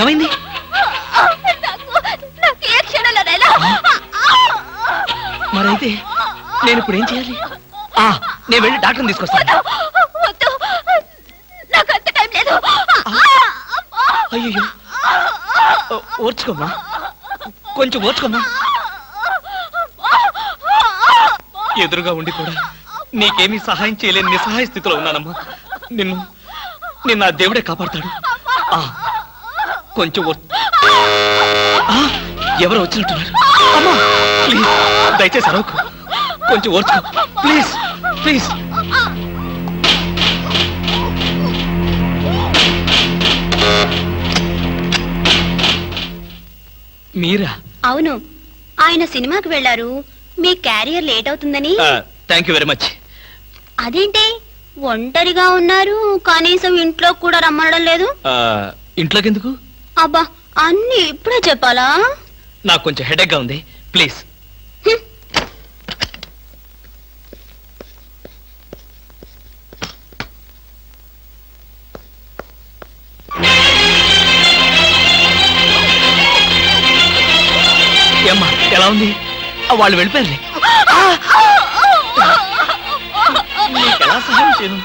ఏమైంది? మరైతే నేను ఇప్పుడు ఏం చేయాలి? నేను వెళ్ళి డాక్టర్ని తీసుకొస్తాను. అయ్యో, ఓర్చుకోమ్మా, కొంచెం ఓర్చుకోమ్మా. ఎదురుగా ఉండి కూడా నీకేమీ సహాయం చేయలేని నిస్సహాయ స్థితిలో ఉన్నానమ్మా. నిన్ను ఆ దేవుడే కాపాడతాడు. కొంచెం ఎవరు వచ్చినట్టున్నారు. అమ్మా ప్లీజ్, దయచేసి అరవకు, కొంచెం ఓర్చుకో ప్లీజ్ ప్లీజ్. మీరా? అవును, ఆయన సినిమాకి వెళ్ళారు. మీ క్యారియర్ లేట్ అవుతుందని. Thank you very much. అదేంటి ఒంటరిగా ఉన్నారు? కనీసం ఇంట్లో కూడా రమ్మనడం లేదు. ఇంట్లోకి ఎందుకు? అబ్బా, అన్ని ఇప్పుడే చెప్పాలా? నాకు కొంచెం హెడేక్ గా ఉంది, ప్లీజ్. ఏమ్మా, ఎలా ఉంది? వాళ్ళు వెళ్ళిపోయారు. ఎలా సహాయం చేయను?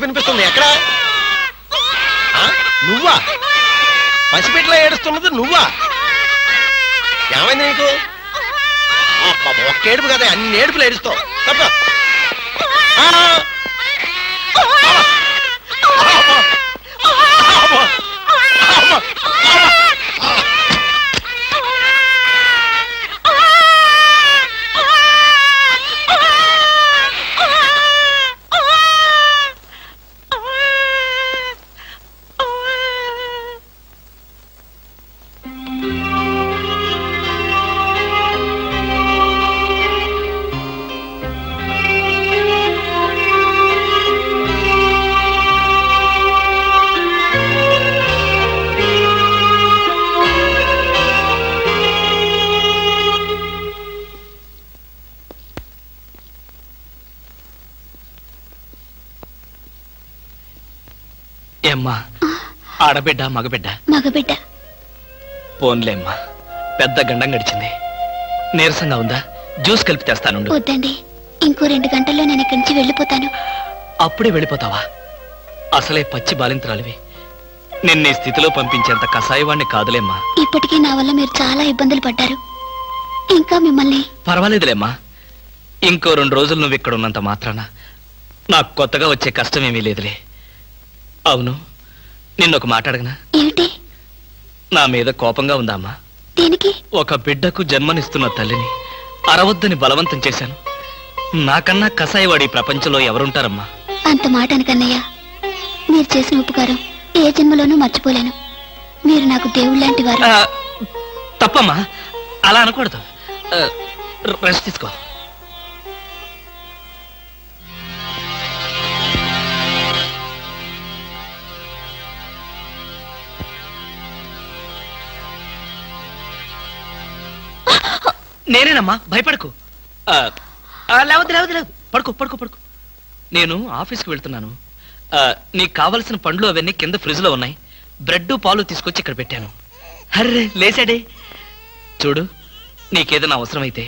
వినిపిస్తుంది. ఎక్కడ? నువ్వా? పసిపిట్లో ఏడుస్తున్నది నువ్వా? ఏమైంది నీకు? ఒక్క ఏడుపు కదా, అన్ని ఏడుపులు ఏడుస్తావు. తప్ప ఏమ్మా, ఆడబిడ్డ మగబిడ్డ? మగబిడ్డ. పోన్లేమ్మా, పెద్ద గండం గడిచింది. నీరసంగా ఉందా? జ్యూస్ కలిపి తెస్తాను. వద్దండి, ఇంకో 2 గంటల్లో నేను ఇక్కడి నుంచి వెళ్ళిపోతాను. అప్పుడే వెళ్ళిపోతావా? అసలే పచ్చి బాలింతరాలివి. నిన్న ఈ స్థితిలో పంపించేంత కసాయవాణ్ణి కాదులేమ్మా. ఇప్పటికీ నా వల్ల మీరు చాలా ఇబ్బందులు పడ్డారు. ఇంకా మిమ్మల్ని. పర్వాలేదులేమ్మా, ఇంకో 2 రోజులు నువ్వు ఇక్కడ ఉన్నంత మాత్రాన నాకు కొత్తగా వచ్చే కష్టమేమీ లేదులే. అవును, నిన్నొక మాట అడగనా? ఏమిటి? నా మీద కోపంగా ఉందా అమ్మా? దేనికి? ఒక బిడ్డకు జన్మనిస్తున్న తల్లిని అరవద్దని బలవంతం చేశాను. నాకన్నా కసాయివాడి ప్రపంచంలో ఎవరుంటారమ్మా? అంత మాట అనకన్నయ్య. మీరు చేసిన ఉపకారం ఏ జన్మలోనూ మర్చిపోలేను. మీరు నాకు దేవుళ్ళ లాంటి వారు. తప్పమ్మా, అలా అనకూడదు. రెస్ట్ తీసుకో. నేనేనమ్మా, భయపడకు. లేవద్దు లేవద్దు లేవు, పడుకో పడుకో పడుకో. నేను ఆఫీస్కి వెళ్తున్నాను. నీకు కావలసిన పండ్లు అవన్నీ కింద ఫ్రిడ్జ్ లో ఉన్నాయి. బ్రెడ్ పాలు తీసుకొచ్చి ఇక్కడ పెట్టాను. అర్రే లేచాడే. చూడు, నీకేదైనా అవసరమైతే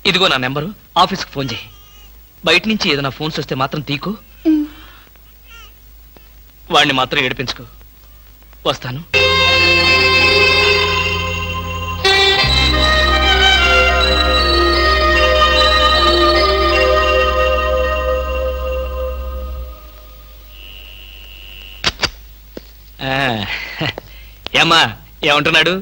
ఇదిగో నా నెంబరు, ఆఫీస్కి ఫోన్ చేయి. బయట నుంచి ఏదైనా ఫోన్స్ వస్తే మాత్రం తీకు, ఉమ్. వాడిని మాత్రం ఏడిపించుకో. వస్తాను. ఏమ్మా, ఏమంటున్నాడు?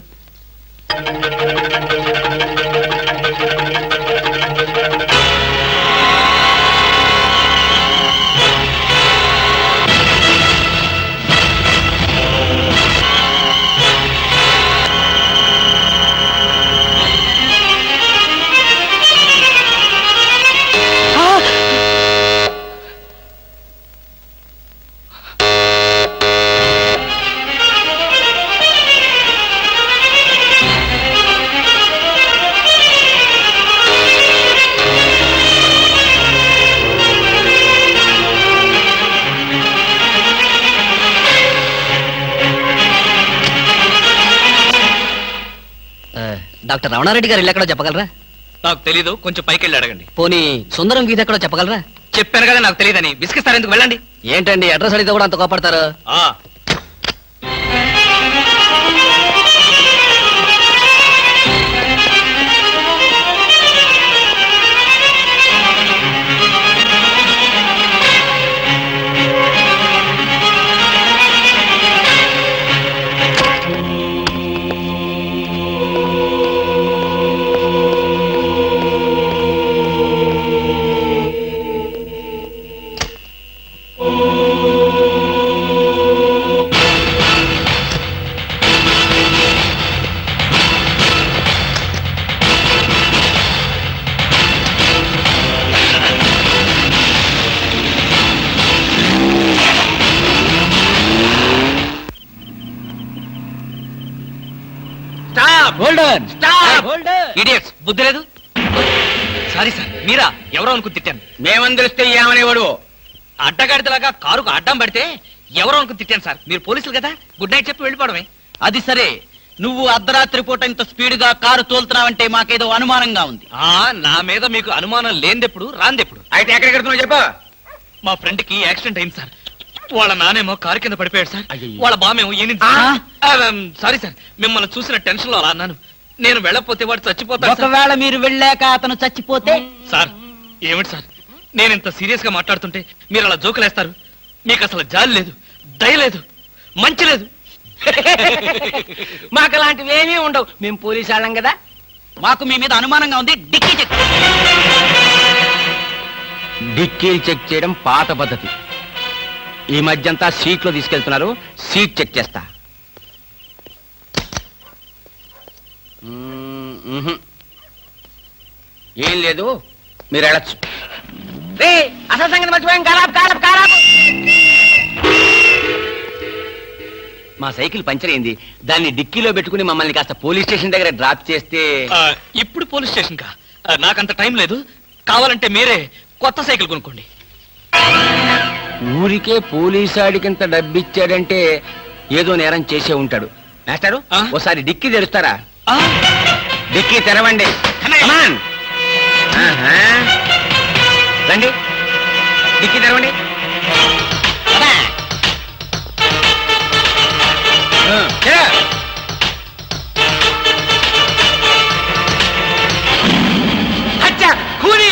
డాక్టర్ రమణారెడ్డి గారు ఇల్లు ఎక్కడో చెప్పగలరా? నాకు తెలీదు, కొంచెం పైకి వెళ్ళి అడగండి. పోనీ సుందరం గీత ఎక్కడో చెప్పగలరా? చెప్పాను కదా నాకు తెలియదని. విసిగిస్తారు ఎందుకు? వెళ్ళండి. ఏంటండి అడ్రస్ అడిగితే కూడా అంత కోపడతారు? ఆ ఇడియట్స్, బుద్ధి లేదు. సారీ సార్, మీరా? ఎవరో అనుకుని తిట్టాను. మేమని తెలిస్తే ఏమనేవాడు? అడ్డగాడితలాగా కారుకు అడ్డం పడితే ఎవరో అనుకుని తిట్టాను సార్. మీరు పోలీసులు కదా, గుడ్ నైట్ చెప్పి వెళ్ళిపోవడమే. అది సరే, నువ్వు అర్ధరాత్రి పూట ఇంత స్పీడ్ గా కారు తోలుతున్నావంటే మాకేదో అనుమానంగా ఉంది. నా మీద మీకు అనుమానం లేనిదెప్పుడు, రాందెప్పుడు? అయితే ఎక్కడికి వెళ్తున్నావు చెప్పు. మా ఫ్రెండ్ కి యాక్సిడెంట్ అయింది సార్. వాళ్ళ నానేమో కారు కింద పడిపోయాడు సార్. అయ్యయ్యో. వాళ్ళ బామేమో సారీ సార్, మిమ్మల్ని చూసిన టెన్షన్ లో అలా అన్నాను. నేను వెళ్ళకపోతే వాడు చచ్చిపోతాడు సార్. ఒకవేళ మీరు వెళ్ళాక అతను చచ్చిపోతే? సార్ ఏమిటి సార్, నేను ఇంత సీరియస్ గా మాట్లాడుతుంటే మీరు అలా జోకులేస్తారు? మీకు అసలు జాలి లేదు, దయ లేదు, మంచి లేదు. మాకు అలాంటివి ఏమీ ఉండవు, మేము పోలీసు వాళ్ళం కదా. మాకు మీ మీద అనుమానంగా ఉంది, డిక్కీ చెక్. డిక్కీలు చెక్ చేయడం పాత పద్ధతి. ఈ మధ్యంతా సీట్లో తీసుకెళ్తున్నారు, సీట్ చెక్ చేస్తా. ఏం లేదు, మీరు వెళ్ళచ్చు. అసలు సంగతి మర్చిపోయాం. కారాపు కారాపు కారాపు. మా సైకిల్ పంచర్ అయింది, దాన్ని డిక్కీలో పెట్టుకుని మమ్మల్ని కాస్త పోలీస్ స్టేషన్ దగ్గర డ్రాప్ చేస్తే. ఇప్పుడు పోలీస్ స్టేషన్ కా? నాకంత టైం లేదు. కావాలంటే మీరే కొత్త సైకిల్ కొనుక్కోండి. ఊరికే పోలీసాడికింత డబ్బిచ్చాడంటే ఏదో నేరం చేసే ఉంటాడు. మాస్టారు, ఓసారి డిక్కీ తెరుస్తారా? డిక్కీ తెరవండి. Come on. ఆహా. రండి, డిక్కీ తెరవండి. తెర. అచ్చా, కూని.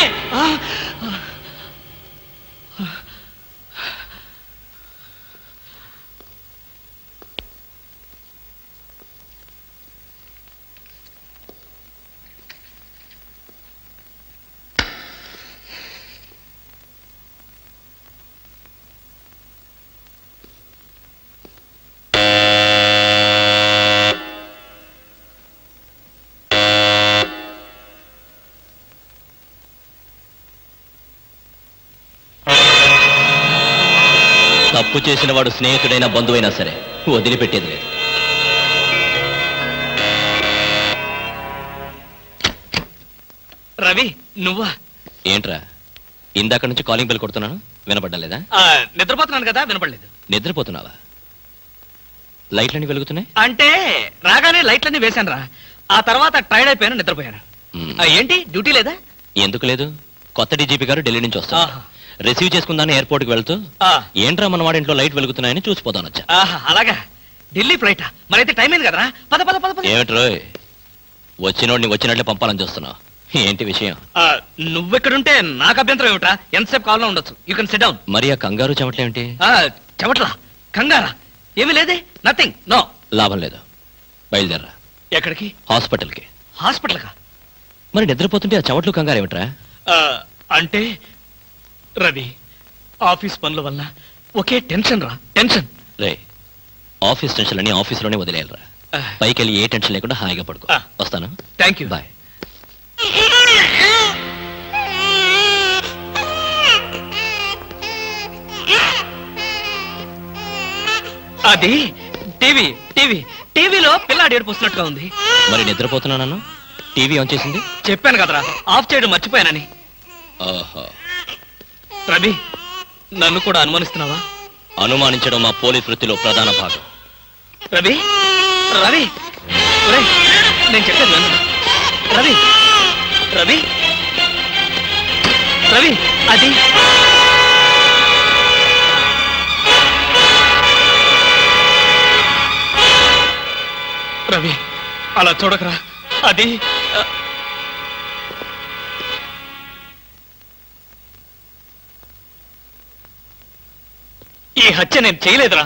తప్పు చేసిన వాడు స్నేహితుడైనా బంధువైనా సరే వదిలిపెట్టేది లేదు. రవి, నువ్వా? ఏంట్రా, ఇందాక నుంచి కాలింగ్ బెల్ కొడుతున్నాను, వినపడ్డం లేదా? నిద్రపోతున్నాను కదా, వినపడలేదు. నిద్రపోతున్నావా? లైట్లన్నీ వెలుగుతున్నాయి అంటే రాగానే లైట్లన్నీ వేశాను రా. ఆ తర్వాత టైర్డ్ అయిపోయాను, నిద్రపోయాను. మ్మ్. ఏంటి డ్యూటీ లేదా? ఎందుకు లేదు? కొత్త డీజీపీ గారు ఢిల్లీ నుంచి వస్తారు. ఆహా. రిసీవ్ చేసుకుందాని ఎయిర్పోర్ట్ కి వెళ్తూ ఆ, ఏంట్రా మన వాడింట్లో లైట్ వెలుగుతున్నాయని చూసిపోతాను వచ్చా. ఆహా, అలాగా ఢిల్లీ ఫ్లైట్ మరైతే టైం అయింది కదరా. పద పద పద పద. ఏమిట్రోయ్ వచ్చినోడిని వచ్చినట్లే పంపాలని చూస్తున్నావు? ఏంటి విషయం? ఆ, నువ్వెక్కడుంటే నాకు అభ్యంతరం ఏమిట్రా? ఎంతసేపు కావాలో ఉండొచ్చు. You can SIT down. మరి ఆ కంగారు చెమట్లేమిటి? చెమట్లా కంగారా? ఏమీ లేదే, నథింగ్, నో. లాభం లేదు, బయలుదేరరా. ఎక్కడికి? హాస్పిటల్కి. హాస్పిటల్కా? మరి నిద్రపోతుంటే ఆ చెమట్లు కంగారు ఏమిట్రా? అంటే రవి, ఆఫీస్ పనుల వల్ల ఒకే టెన్షన్ రా, టెన్షన్. రే, ఆఫీస్ టెన్షన్లని ఆఫీసులోనే వదిలేయాలరా. పైకి వెళ్ళి ఏ టెన్షన్ లేకుండా హాయిగా పడుకో. ఆ. వస్తాను. Thank you. బాయ్. అది టీవీ టీవీ టీవీలో పిల్లాడు ఏడుపుస్తున్నట్టుగా ఉంది. మరి నిద్రపోతున్నాను, టీవీ ఆన్ చేసింది. చెప్పాను కదరా, ఆఫ్ చేయడం మర్చిపోయానని. ఓహో, రవి, నన్ను కూడా అనుమానిస్తున్నావా? అనుమానించడం మా పోలీస్ వృత్తిలో ప్రధాన భాగం. రవి, రవి, ఒరేయ్, నేను చెప్పేది విను. రవి, రవి, రవి, అది రవి, అలా చూడకరా. అది ఈ హత్య నేను చేయలేదురా.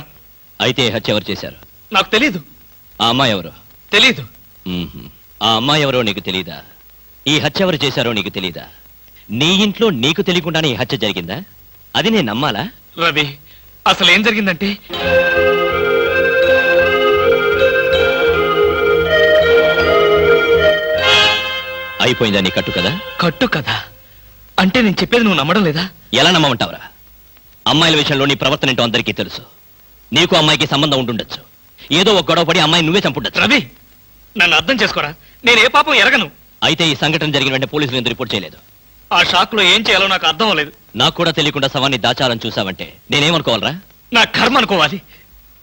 అయితే ఈ హత్య ఎవరు చేశారు? నాకు తెలీదు. ఆ అమ్మాయి ఎవరు? తెలీదు. మ్మ్హ్మ్. ఆ అమ్మాయి ఎవరో నీకు తెలీదా? ఈ హత్య ఎవరు చేశారో నీకు తెలీదా? నీ ఇంట్లో నీకు తెలియకుండానే ఈ హత్య జరిగిందా? అది నేను నమ్మాలా? రవి, అసలు ఏం జరిగిందంటే అయిపోయిందా నీ కట్టు కదా? కట్టు కదా అంటే నేను చెప్పేది నువ్వు నమ్మడం లేదా? ఎలా నమ్మమంటావురా? అమ్మాయిల విషయంలో నీ ప్రవర్తన ఏంటో అందరికీ తెలుసు. నీకు అమ్మాయికి సంబంధం ఉండుండొచ్చు. ఏదో ఒక గొడవ పడి అమ్మాయి నువ్వే చంపుండొచ్చు. రవి, నన్ను అర్థం చేసుకోరా. నేను ఏ పాపం ఎరగను. అయితే ఈ సంఘటన జరిగిన వెంటనే పోలీసులు ఎందుకు రిపోర్ట్ చేయలేదు? ఆ షాక్ లో ఏం చేయాలో నాకు అర్థం అవ్వలేదు. నాకు కూడా తెలియకుండా శవాన్ని దాచాలని చూసావంటే నేనేమనుకోవాలరా? నా కర్మ అనుకోవాలి.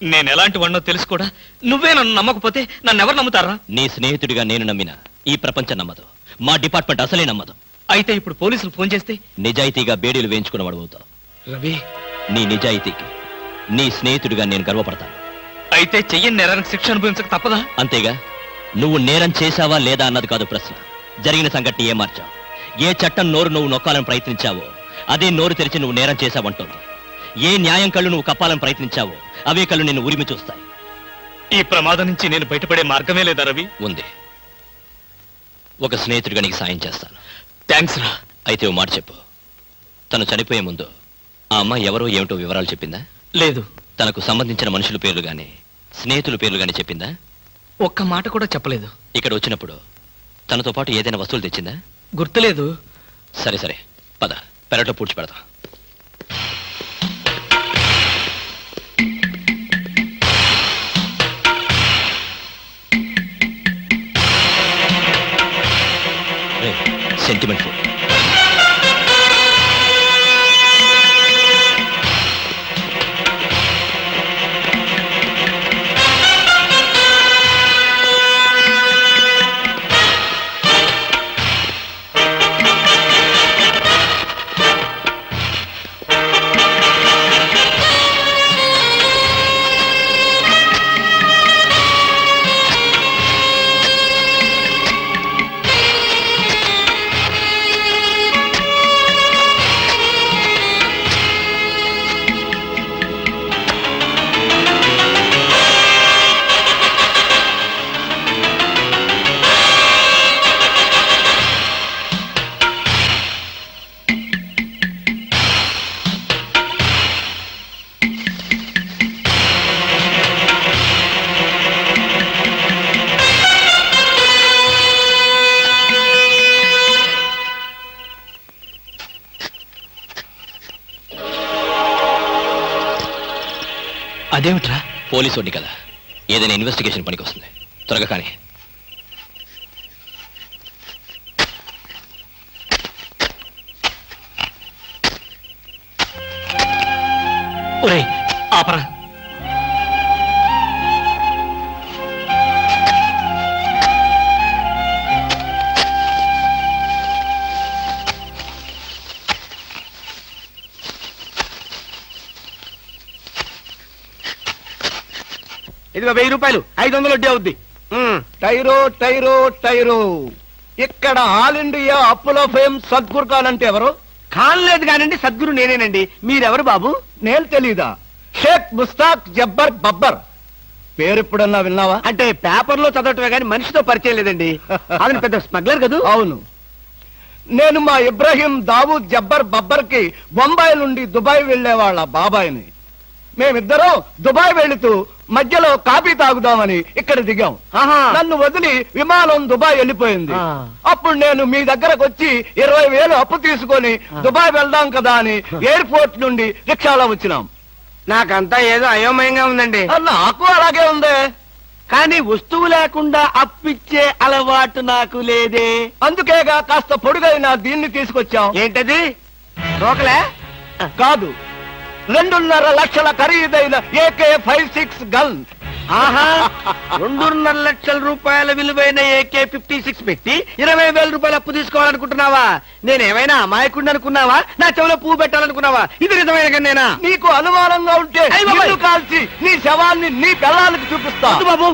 నేను ఎలాంటి వాడినో తెలుసు కూడా నువ్వే నన్ను నమ్మకపోతే నన్ను ఎవరు నమ్ముతారా? నీ స్నేహితుడిగా నేను నమ్మిన ఈ ప్రపంచం నమ్మదు. మా డిపార్ట్మెంట్ అసలే నమ్మదు. అయితే ఇప్పుడు పోలీసులు ఫోన్ చేస్తే నిజాయితీగా బేడీలు వేయించుకున్నవాడు అవుతావు. రవి, నీ నిజాయితీకి నీ స్నేహితుడిగా నేను గర్వపడతాను. అయితే చెయ్యని నేరానికి శిక్ష అనుభవించక తప్పదా? అంతేగా. నువ్వు నేరం చేశావా లేదా అన్నది కాదు ప్రశ్న. జరిగిన సంఘటన ఏ మార్చావు? ఏ చట్టం నోరు నువ్వు నొక్కాలని ప్రయత్నించావో అదే నోరు తెరిచి నువ్వు నేరం చేశావంటుంది. ఏ న్యాయం కళ్ళు నువ్వు కప్పాలని ప్రయత్నించావో అవే కళ్ళు నిన్ను ఉరిమి చూస్తాయి. ఈ ప్రమాదం నుంచి నేను బయటపడే మార్గమే లేదా రవి? ఉంది. ఒక స్నేహితుడిగా నీకు సాయం చేస్తాను. థ్యాంక్స్ రా. అయితే ఓ మాట చెప్పు. తను చనిపోయే ముందు ఆ అమ్మాయి ఎవరో ఏమిటో వివరాలు చెప్పిందా? లేదు. తనకు సంబంధించిన మనుషుల పేర్లు గాని స్నేహితుల పేర్లు గాని చెప్పిందా? ఒక్క మాట కూడా చెప్పలేదు. ఇక్కడ వచ్చినప్పుడు తనతో పాటు ఏదైనా వస్తువులు తెచ్చిందా? గుర్తులేదు. సరే సరే, పద, పెరట్లో పూడ్చి పెడతాం. Sentiment food. అదేమిట్రా? పోలీసు వాడిని కదా, ఏదైనా ఇన్వెస్టిగేషన్ పనికి వస్తుంది. త్వరగా కానీ. ఒరేయ్, ఆపరా. ఇదిగో 1000 రూపాయలు 500 వడ్డీ అవుద్ది. టైరో టైరో టైరో, ఇక్కడ ఆల్ ఇండియా అప్పులో ఫేమ్ సద్గురు ఖాన్ అంటే ఎవరు? కానలేదు కానండి, సద్గురు నేనేనండి. మీరెవరు బాబు? నేను తెలీదా? షేక్ ముస్తాక్ జబ్బర్ బబ్బర్. పేరు ఎప్పుడన్నా విన్నావా? అంటే పేపర్ లో చదవటమే కానీ మనిషితో పరిచయం లేదండి. అతను పెద్ద స్మగ్లర్ కదా. అవును, నేను మా ఇబ్రాహీం దావూద్ జబ్బర్ బబ్బర్ కి బొంబాయి నుండి దుబాయ్ వెళ్లే వాళ్ళ బాబాయిని. మేమిద్దరం దుబాయ్ వెళుతూ మధ్యలో కాఫీ తాగుదామని ఇక్కడ దిగాం. ఆహా. నన్ను వదిలి విమానం దుబాయ్ వెళ్ళిపోయింది. ఆ. అప్పుడు నేను మీ దగ్గరకు వచ్చి 20,000 అప్పు తీసుకొని దుబాయ్ వెళ్దాం కదా అని ఎయిర్పోర్ట్ నుండి రిక్షాలో వచ్చినాం. నాకంతా ఏదో అయోమయంగా ఉందండి. నాకు అలాగే ఉంది. కానీ వస్తువు లేకుండా అప్పిచ్చే అలవాటు నాకు లేదే. అందుకేగా కాస్త పొడుగైన దీన్ని తీసుకొచ్చాం. ఏంటది? రోకలే? కాదు, 2.5 లక్షల ఖరీదైన AK-56 గన్. ఆహా, 2.5 లక్షల రూపాయల విలువైన AK-56 పెట్టి 20,000 రూపాయలు అప్పు తీసుకోవాలనుకుంటున్నావా? నేనేమైనా అమాయకుడిని అనుకున్నావా? నా చెవిలో పువ్వు పెట్టాలనుకున్నావా? ఇది నిజమైన గన్నేనా? నీకు అనుమానంగా ఉంటే అయ్ బాబోయ్! నిన్ను కాల్చి నీ శవాన్ని నీ పిల్లలకి చూపిస్తా. వద్దు బాబు,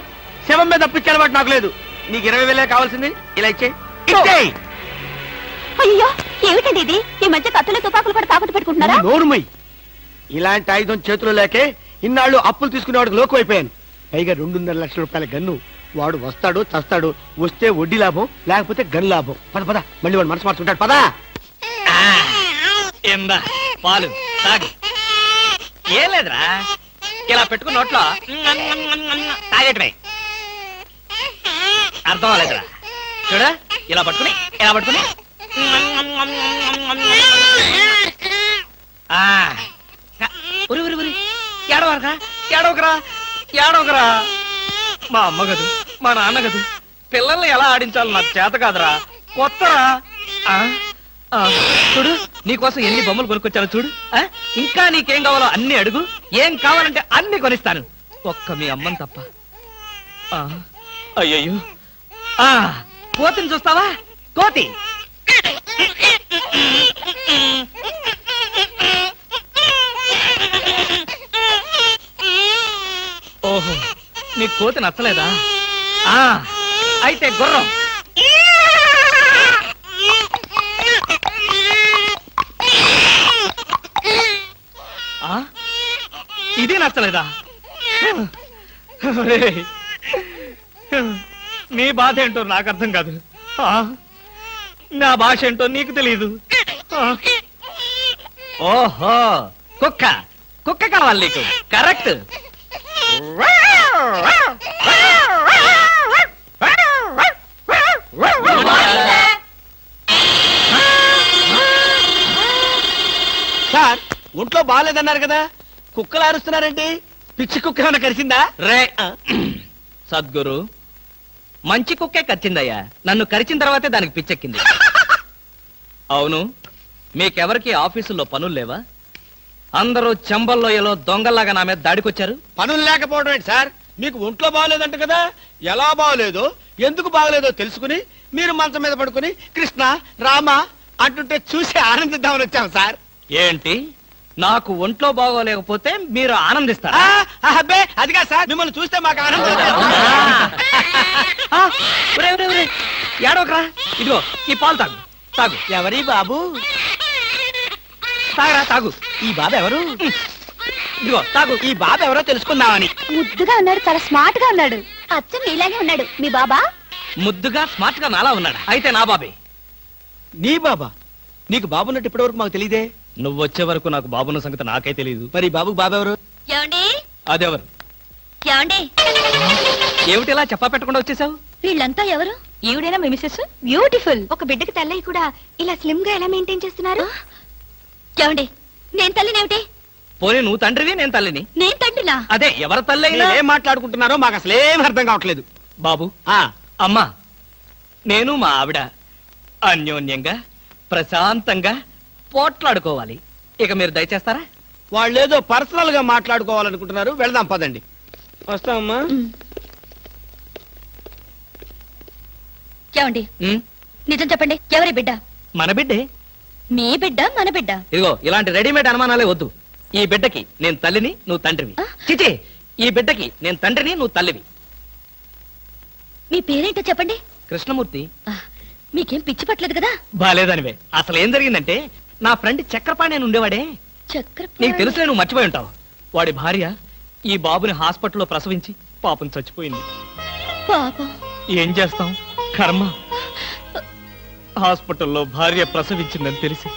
శవం మీద అప్పిచ్చే అలవాటు నాకు లేదు. నీకు 20,000 కావాల్సింది, ఇలా ఇచ్చేయ్. అయ్యో, ఏమిటండి ఇది? ఈ మధ్య కత్తులు తుపాకులు కూడా తాకట్టు పెట్టుకుంటున్నారా? నోరుమై, ఇలాంటి ఆయుధం చేతిలో లేకే ఇన్నాళ్ళు అప్పులు తీసుకునేవాడికి లోకు అయిపోయాను. పైగా 2.5 లక్షల రూపాయల గన్ను. వాడు వస్తాడు చస్తాడు, వస్తే వడ్డీ లాభం, లేకపోతే గన్ లాభం. పద పద, మళ్ళీ వాడు మనసు మార్చుకుంటాడు. పదా. ఏందా పాలు తాగు. ఏం లేదురా, ఇలా పెట్టుకున్న నోట్లో తాగేటమే. అర్థం అవ్వలేదురా. చూడ, ఇలా పట్టుకుని ఉరి ఉరి ఉరి. ఏడవకరా. మా అమ్మ గదు, మా నాన్న గదు, పిల్లల్ని ఎలా ఆడించాలో నాకు చేత కాదురా. కొత్తరా. చూడు, నీకోసం ఎన్ని బొమ్మలు కొనుక్కొచ్చాను చూడు. ఇంకా నీకేం కావాలో అన్ని అడుగు, ఏం కావాలంటే అన్ని కొనిస్తాను, ఒక్క మీ అమ్మని తప్ప. అయ్యయ్యో, కోతిని చూస్తావా? కోతి ఓహో, నీకు కోతి నచ్చలేదా? అయితే గుర్రం. ఇది నచ్చలేదా? నీ బాధ ఏంటో నాకు అర్థం కాదు. నా భాష ఏంటో నీకు తెలియదు. ఓహో, కుక్క కావాలి నీకు. కరెక్ట్. సార్, ఒంట్లో బాగాలేదన్నారు కదా, కుక్కలు అరుస్తున్నారేంటి? పిచ్చి కుక్క ఏమైనా కరిచిందా? రే సద్గురు, మంచి కుక్కే కరిచిందయ్యా. నన్ను కరిచిన తర్వాతే దానికి పిచ్చెక్కింది. అవును, మీకెవరికి ఆఫీసుల్లో పనులు లేవా? అందరూ చెంబల్లోయలో దొంగల్లాగా నా మీద దాడికొచ్చారు. పనులు లేకపోవడం ఏంటి సార్? మీకు ఒంట్లో బాగలేదంట కదా, ఎలా బాగలేదో ఎందుకు బాగలేదో తెలుసుకుని మీరు మంచం మీద పడుకుని కృష్ణ రామ అంటుంటే చూసి ఆనందిద్దామని వచ్చాం సార్. ఏంటి, నాకు ఒంట్లో బాగోలేకపోతే మీరు ఆనందిస్తారా? అబ్బే, అదిగా సార్, మిమ్మల్ని చూస్తే మాకు ఆనందం. ఏడవకరా. ఇదిగో ఈ పాలు తాగు. ఎవరి బాబు? తాగరా, తాగు. ఈ బాబు ఎవరు? ఇదిగో తాగు. ఈ బాబు ఎవరో తెలుసుకుందామని. ముద్దుగా ఉన్నాడు, చాలా స్మార్ట్ గా ఉన్నాడు. అచ్చం నీలాగే ఉన్నాడు. మీ బాబా? ముద్దుగా స్మార్ట్ గా నాలా ఉన్నాడా? అయితే నా బాబే. నీ బాబా? నీకు బాబున్నట్టు ఇప్పటి వరకు మాకు తెలియదే. నువ్వు వచ్చే వరకు నాకు బాబున్న సంగతి నాకే తెలియదు. మరి బాబుకు బాబెవరు? ఏమండి? అదెవరు? ఏమండి? ఏమిటి ఇలా చెప్పా పెట్టకుండా వచ్చేసావు? వీళ్ళంతా ఎవరు? ఈవిడేనా మీ మిసెస్? బ్యూటిఫుల్. ఒక బిడ్డకి తల్లయి కూడా ఇలా స్లిమ్ గా ఎలా మెయింటైన్ చేస్తున్నారు? ఏమండి, నేను తల్లినేమిటి? పోనీ నువ్వు తండ్రివి, నేను తల్లిని. నేను తండ్రినా? అదే, ఎవరి తల్లి అయినా. ఏం మాట్లాడుకుంటున్నారో మాకు అసలేం అర్థం కావట్లేదు. బాబు, అమ్మా, నేను మా ఆవిడ అన్యోన్యంగా ప్రశాంతంగా పోట్లాడుకోవాలి. ఇక మీరు దయచేస్తారా? వాళ్ళేదో పర్సనల్ గా మాట్లాడుకోవాలనుకుంటున్నారు. వెళ్దాం పదండి. వస్తామమ్మా. ఏమండి, నిజం చెప్పండి, ఎవరి బిడ్డ? మన బిడ్డే. మీ బిడ్డ, మన బిడ్డ? ఇదిగో ఇలాంటి రెడీమేడ్ అనుమానాలే వద్దు. ఈ బిడ్డకి నేను తల్లిని, నువ్వు తండ్రివి. చిచి, ఈ బిడ్డకి నేను తండ్రిని, నువ్వు తల్లివి. మీ పేరేంటో చెప్పండి. కృష్ణమూర్తి. మీకేం పిచ్చి పట్టలేదు కదా? బాలేదనివే. అసలు ఏం జరిగిందంటే, నా ఫ్రెండ్ చక్రపాణి అని ఉండేవాడే, నీకు తెలుసులే, నువ్వు మర్చిపోయి ఉంటావు. వాడి భార్య ఈ బాబుని హాస్పిటల్లో ప్రసవించి పాపం చచ్చిపోయింది. పాపం. ఏం చేస్తాం, కర్మ. హాస్పిటల్లో భార్య ప్రసవించిందని తెలిసి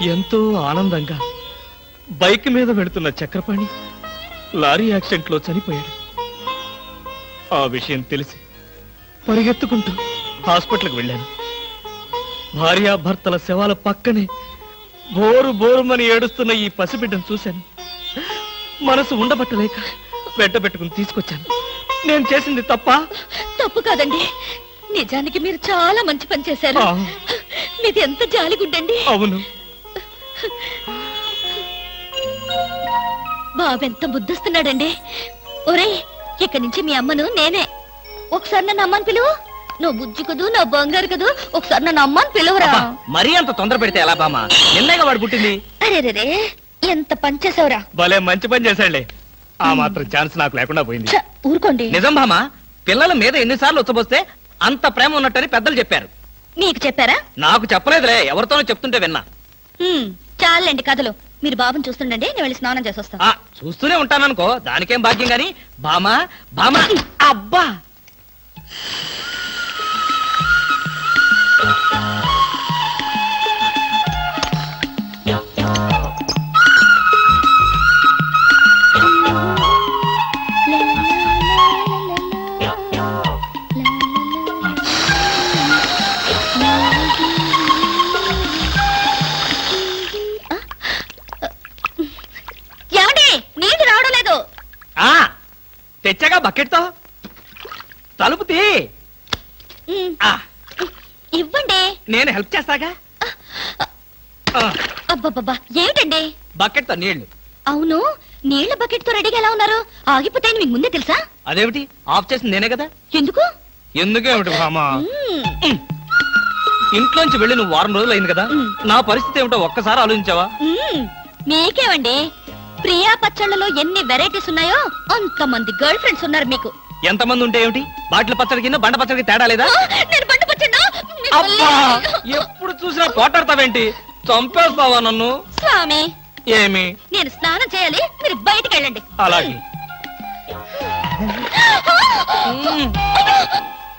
ఎంతో ఆనందంగా బైక్ మీద వెళుతున్న చక్రపాణి లారీ యాక్సిడెంట్ లో చనిపోయాడు. ఆ విషయం తెలిసి పరిగెత్తుకుంటూ హాస్పిటల్కి వెళ్ళాను. భార్యాభర్తల శవాల పక్కనే బోరు బోరుమని ఏడుస్తున్న ఈ పసిబిడ్డను చూశాను. మనసు ఉండబట్టలేక వెంటబెట్టుకుని తీసుకొచ్చాను. నేను చేసింది తప్ప? తప్పు కాదండి, నిజానికి మీరు చాలా మంచి పని చేశారు. ఆ. మీది ఎంత జాలిగుండండి. అవును. బాబు ఎంత బుద్ధిస్తున్నాడండి. ఒరేయ్, ఇక్కడి నుంచి మీ అమ్మను నేనే. ఒకసారి నన్ను అమ్మని పిలువు. నువ్వు బుజ్జి కదూ, నా బంగారు కదూ, ఒకసారి నన్ను అమ్మని పిలువురా. అబ్బా, మరీ అంత తొందర పెడితే ఎలా బామా? నిన్నగా వాడు పుట్టింది. అరే ఎంత పని చేసావురా. భలే మంచి పని చేశాడులే. ఆ మాత్రం ఛాన్స్ నాకు లేకుండా పోయింది. ఛ, ఊరుకోండి. నిజం బామా, పిల్లల మీద ఎన్నిసార్లు ఉచ్చబోస్తే అంత ప్రేమ ఉన్నట్టని పెద్దలు చెప్పారు. మీకు చెప్పారా? నాకు చెప్పలేదులే, ఎవరితోనో చెప్తుంటే విన్నా. చాలండి కథలు. మీరు బాబుని చూస్తుండండి, నేను వెళ్ళి స్నానం చేసి వస్తాను. ఆ, చూస్తూనే ఉంటాననుకో, దానికేం భాగ్యం గాని. బామా బామా, అబ్బా. ఏమండి, నీళ్లు రావడం లేదు. ఆ తెచ్చగా బకెట్తో. తలుపు తీ. ఉమ్, ఆ, ఇవ్వండి. నేను హెల్ప్ చేస్తాగా. ఆ, అబ్బబ్బబ్బా, ఏమిటండి? బకెట్తో నీళ్లు. అవును, నీళ్ల బకెట్ తో రెడీగా ఎలా ఉన్నారు? ఆగిపోతాయని మీకు ముందే తెలుసా? అదేమిటి, ఆఫ్ చేసింది నేనే కదా. ఎందుకు? ఎందుకేమిటి బామా? మ్మ్. ఇంట్లోంచి వెళ్ళి నువ్వు వారం రోజులు అయింది కదా. నా పరిస్థితి ఏమిటో ఒక్కసారి ఆలోచించావా? మీకేమండి, ప్రియా పచ్చళ్ళలో ఎన్ని వెరైటీస్ ఉన్నాయో అంతమంది గర్ల్ ఫ్రెండ్స్ ఉన్నారు మీకు. ఎంతమంది ఉంటే ఏమిటి, బాటిల్ పచ్చడి కింద బండ పచ్చడికి తేడా లేదా? నేను బండి పచ్చడా? అబ్బా, ఎప్పుడు చూసినా పోటాడతావేంటి? చంపేస్తావా నన్ను? స్వామి, ఏమి? నేను స్నానం చేయాలి, మీరు బయటికి వెళ్ళండి. అలాగే.